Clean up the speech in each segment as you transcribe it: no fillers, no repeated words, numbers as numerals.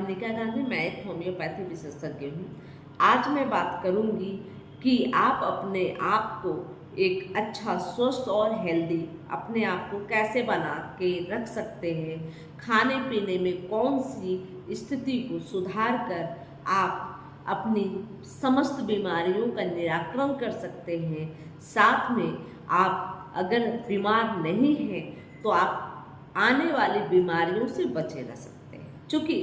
मनिका गांधी, मैं एक होम्योपैथी विशेषज्ञ हूँ। आज मैं बात करूँगी कि आप अपने आप को एक अच्छा, स्वस्थ और हेल्दी अपने आप को कैसे बना के रख सकते हैं। खाने पीने में कौन सी स्थिति को सुधार कर आप अपनी समस्त बीमारियों का निराकरण कर सकते हैं। साथ में आप अगर बीमार नहीं हैं तो आप आने वाली बीमारियों से बचे रह सकते हैं। क्योंकि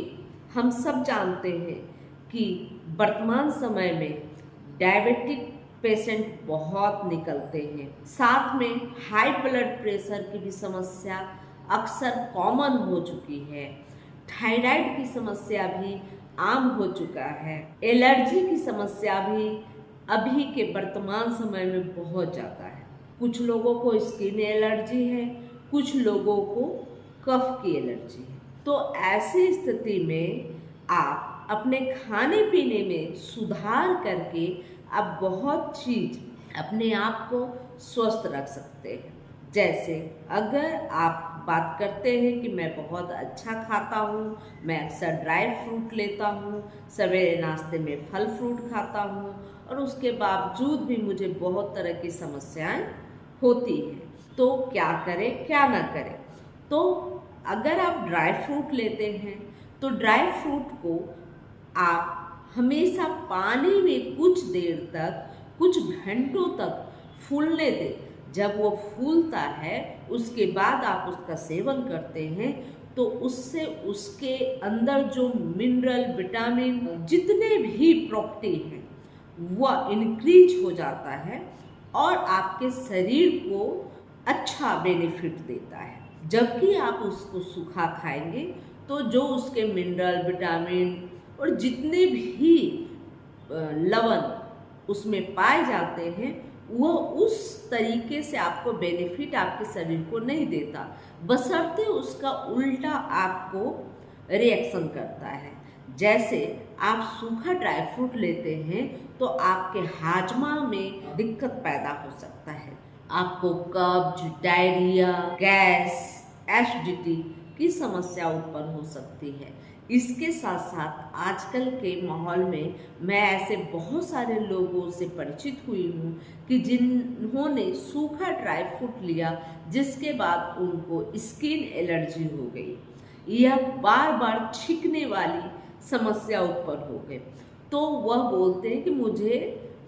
हम सब जानते हैं कि वर्तमान समय में डायबिटिक पेशेंट बहुत निकलते हैं। साथ में हाई ब्लड प्रेशर की भी समस्या अक्सर कॉमन हो चुकी है। थायराइड की समस्या भी आम हो चुका है। एलर्जी की समस्या भी अभी के वर्तमान समय में बहुत ज़्यादा है। कुछ लोगों को स्किन एलर्जी है, कुछ लोगों को कफ की एलर्जी है। तो ऐसी स्थिति में आप अपने खाने पीने में सुधार करके आप बहुत चीज़ अपने आप को स्वस्थ रख सकते हैं। जैसे अगर आप बात करते हैं कि मैं बहुत अच्छा खाता हूँ, मैं अक्सर ड्राई फ्रूट लेता हूँ, सवेरे नाश्ते में फल फ्रूट खाता हूँ और उसके बावजूद भी मुझे बहुत तरह की समस्याएं होती हैं, तो क्या करें क्या ना करें। तो अगर आप ड्राई फ्रूट लेते हैं तो ड्राई फ्रूट को आप हमेशा पानी में कुछ देर तक, कुछ घंटों तक फूलने दें। जब वो फूलता है उसके बाद आप उसका सेवन करते हैं तो उससे उसके अंदर जो मिनरल, विटामिन, जितने भी प्रॉपर्टी हैं वह इंक्रीज हो जाता है और आपके शरीर को अच्छा बेनिफिट देता है। जबकि आप उसको सूखा खाएंगे तो जो उसके मिनरल, विटामिन और जितने भी लवण उसमें पाए जाते हैं वो उस तरीके से आपको बेनिफिट आपके शरीर को नहीं देता, बशर्ते उसका उल्टा आपको रिएक्शन करता है। जैसे आप सूखा ड्राई फ्रूट लेते हैं तो आपके हाजमा में दिक्कत पैदा हो सकता है। आपको कब्ज, डायरिया, गैस, एसिडिटी की समस्या उत्पन्न हो सकती है। इसके साथ साथ आजकल के माहौल में मैं ऐसे बहुत सारे लोगों से परिचित हुई हूँ कि जिन्होंने सूखा ड्राई फ्रूट लिया जिसके बाद उनको स्किन एलर्जी हो गई या बार बार छींकने वाली समस्या उत्पन्न हो गई। तो वह बोलते हैं कि मुझे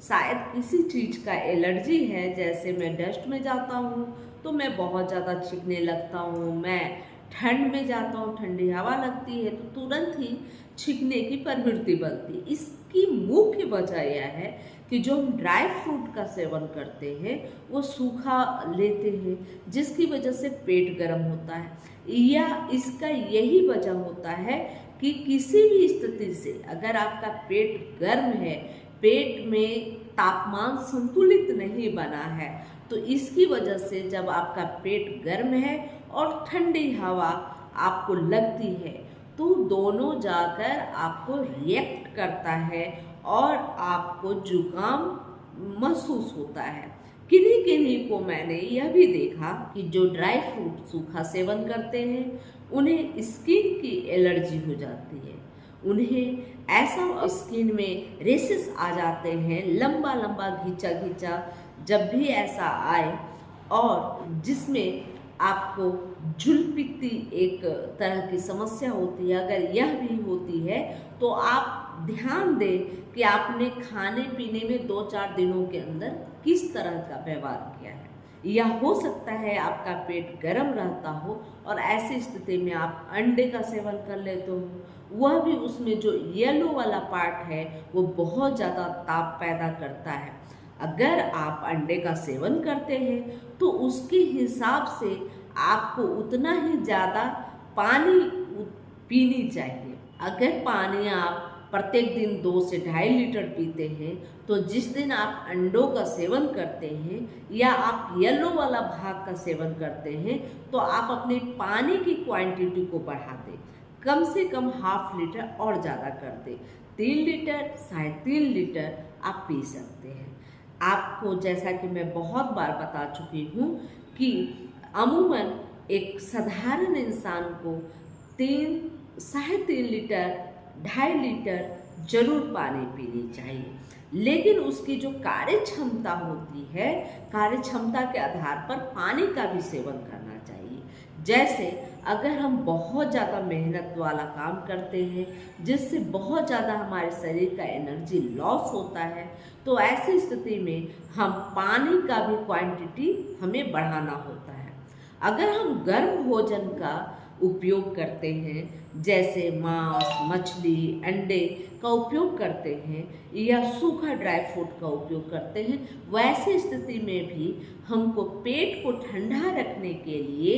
शायद किसी चीज़ का एलर्जी है। जैसे मैं डस्ट में जाता हूँ तो मैं बहुत ज़्यादा छींकने लगता हूँ, मैं ठंड में जाता हूँ, ठंडी हवा लगती है तो तुरंत ही छींकने की प्रवृत्ति बनती है। इसकी मुख्य वजह यह है कि जो हम ड्राई फ्रूट का सेवन करते हैं वो सूखा लेते हैं जिसकी वजह से पेट गर्म होता है, या इसका यही वजह होता है कि किसी भी स्थिति से अगर आपका पेट गर्म है, पेट में तापमान संतुलित नहीं बना है, तो इसकी वजह से जब आपका पेट गर्म है और ठंडी हवा आपको लगती है तो दोनों जाकर आपको रिएक्ट करता है और आपको जुकाम महसूस होता है। किन्हीं किन्हीं को मैंने यह भी देखा कि जो ड्राई फ्रूट सूखा सेवन करते हैं उन्हें स्किन की एलर्जी हो जाती है, उन्हें ऐसा स्किन में रेसेस आ जाते हैं, लंबा लंबा घिंचा घिंचा जब भी ऐसा आए, और जिसमें आपको झुलपित्ती एक तरह की समस्या होती है। अगर यह भी होती है तो आप ध्यान दें कि आपने खाने पीने में 2-4 दिनों के अंदर किस तरह का व्यवहार किया है। यह हो सकता है आपका पेट गर्म रहता हो और ऐसी स्थिति में आप अंडे का सेवन कर लेते हो, वह भी उसमें जो येलो वाला पार्ट है वो बहुत ज़्यादा ताप पैदा करता है। अगर आप अंडे का सेवन करते हैं तो उसके हिसाब से आपको उतना ही ज़्यादा पानी पीनी चाहिए। अगर पानी आप प्रत्येक दिन 2 से 2.5 लीटर पीते हैं तो जिस दिन आप अंडों का सेवन करते हैं या आप येलो वाला भाग का सेवन करते हैं तो आप अपने पानी की क्वांटिटी को बढ़ा दें, कम से कम 1/2 लीटर और ज़्यादा कर दें। 3 लीटर, 3.5 लीटर आप पी सकते हैं। आपको जैसा कि मैं बहुत बार बता चुकी हूँ कि अमूमन एक साधारण इंसान को 3-3.5 लीटर 2.5 लीटर जरूर पानी पीनी चाहिए। लेकिन उसकी जो कार्य क्षमता होती है, कार्य क्षमता के आधार पर पानी का भी सेवन करना चाहिए। जैसे अगर हम बहुत ज़्यादा मेहनत वाला काम करते हैं जिससे बहुत ज़्यादा हमारे शरीर का एनर्जी लॉस होता है, तो ऐसी स्थिति में हम पानी का भी क्वांटिटी हमें बढ़ाना होता है। अगर हम गर्म भोजन का उपयोग करते हैं, जैसे मांस, मछली, अंडे का उपयोग करते हैं या सूखा ड्राई फ्रूट का उपयोग करते हैं, वैसी स्थिति में भी हमको पेट को ठंडा रखने के लिए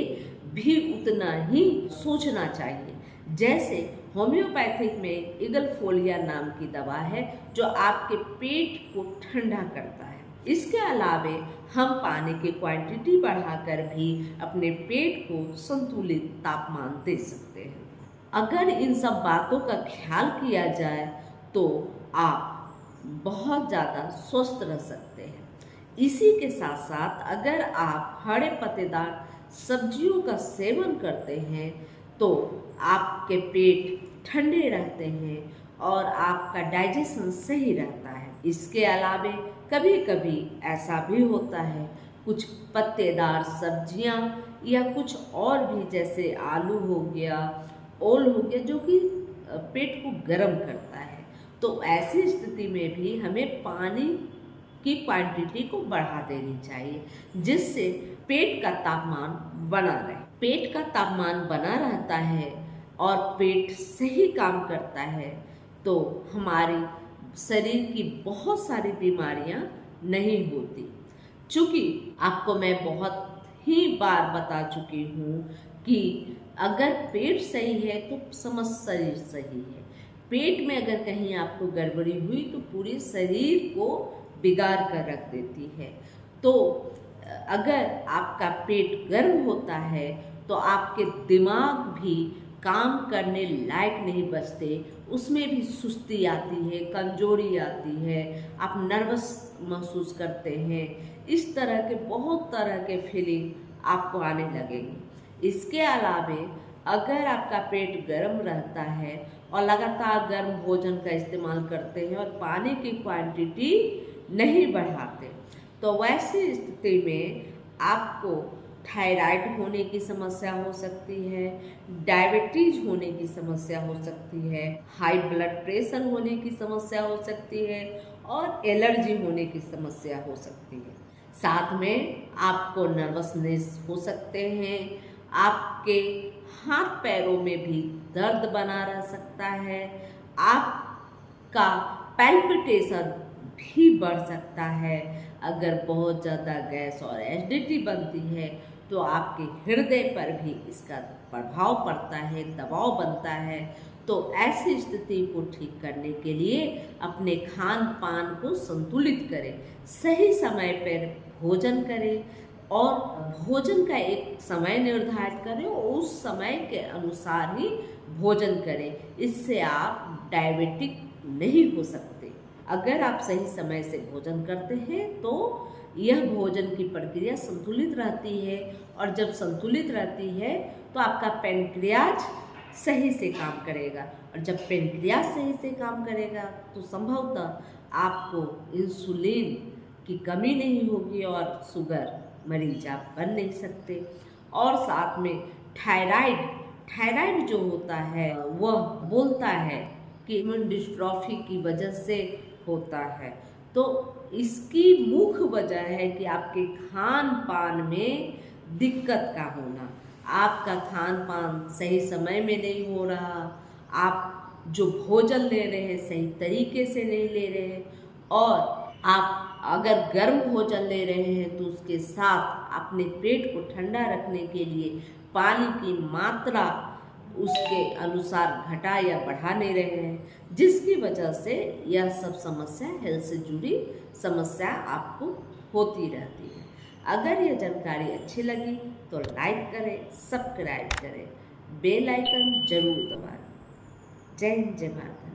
भी उतना ही सोचना चाहिए। जैसे होम्योपैथिक में ईगल फोलिया नाम की दवा है जो आपके पेट को ठंडा करता है। इसके अलावे हम पानी की क्वांटिटी बढ़ाकर भी अपने पेट को संतुलित तापमान दे सकते हैं। अगर इन सब बातों का ख्याल किया जाए तो आप बहुत ज़्यादा स्वस्थ रह सकते हैं। इसी के साथ साथ अगर आप हरे पत्तेदार सब्जियों का सेवन करते हैं तो आपके पेट ठंडे रहते हैं और आपका डाइजेशन सही रहता है। इसके अलावे कभी कभी ऐसा भी होता है, कुछ पत्तेदार सब्जियां या कुछ और भी जैसे आलू हो गया, ओल हो गया, जो कि पेट को गर्म करता है, तो ऐसी स्थिति में भी हमें पानी की क्वांटिटी को बढ़ा देनी चाहिए जिससे पेट का तापमान बना रहे। पेट का तापमान बना रहता है और पेट सही काम करता है तो हमारी शरीर की बहुत सारी बीमारियां नहीं होती। चूँकि आपको मैं बहुत ही बार बता चुकी हूँ कि अगर पेट सही है तो समस्त शरीर सही है। पेट में अगर कहीं आपको गड़बड़ी हुई तो पूरे शरीर को बिगाड़ कर रख देती है। तो अगर आपका पेट गर्म होता है तो आपके दिमाग भी काम करने लायक नहीं बचते, उसमें भी सुस्ती आती है, कमजोरी आती है, आप नर्वस महसूस करते हैं। इस तरह के बहुत तरह के फीलिंग आपको आने लगेंगे। इसके अलावे अगर आपका पेट गर्म रहता है और लगातार गर्म भोजन का इस्तेमाल करते हैं और पानी की क्वांटिटी नहीं बढ़ाते, तो वैसी स्थिति में आपको थायराइड होने की समस्या हो सकती है, डायबिटीज होने की समस्या हो सकती है, हाई ब्लड प्रेशर होने की समस्या हो सकती है और एलर्जी होने की समस्या हो सकती है। साथ में आपको नर्वसनेस हो सकते हैं, आपके हाथ पैरों में भी दर्द बना रह सकता है, आपका पैल्पिटेशन भी बढ़ सकता है। अगर बहुत ज़्यादा गैस और एसिडिटी बनती है तो आपके हृदय पर भी इसका प्रभाव पड़ता है, दबाव बनता है। तो ऐसी स्थिति को ठीक करने के लिए अपने खान पान को संतुलित करें, सही समय पर भोजन करें और भोजन का एक समय निर्धारित करें और उस समय के अनुसार ही भोजन करें। इससे आप डायबिटिक नहीं हो सकते। अगर आप सही समय से भोजन करते हैं तो यह भोजन की प्रक्रिया संतुलित रहती है और जब संतुलित रहती है तो आपका पैनक्रियाज सही से काम करेगा और जब पैनक्रियाज सही से काम करेगा तो संभवतः आपको इंसुलिन की कमी नहीं होगी और शुगर मरीज आप बन नहीं सकते। और साथ में थायराइड जो होता है वह बोलता है कि इम्यून डिस्ट्रॉफी की वजह से होता है। तो इसकी मुख्य वजह है कि आपके खान पान में दिक्कत का होना, आपका खान पान सही समय में नहीं हो रहा, आप जो भोजन ले रहे हैं सही तरीके से नहीं ले रहे हैं, और आप अगर गर्म भोजन ले रहे हैं तो उसके साथ अपने पेट को ठंडा रखने के लिए पानी की मात्रा उसके अनुसार घटा या बढ़ा नहीं रहे हैं, जिसकी वजह से यह सब समस्या, हेल्थ से जुड़ी समस्या आपको होती रहती है। अगर यह जानकारी अच्छी लगी तो लाइक करें, सब्सक्राइब करें, बेल आइकन जरूर दबाएं। जय हिंद, जय भारत।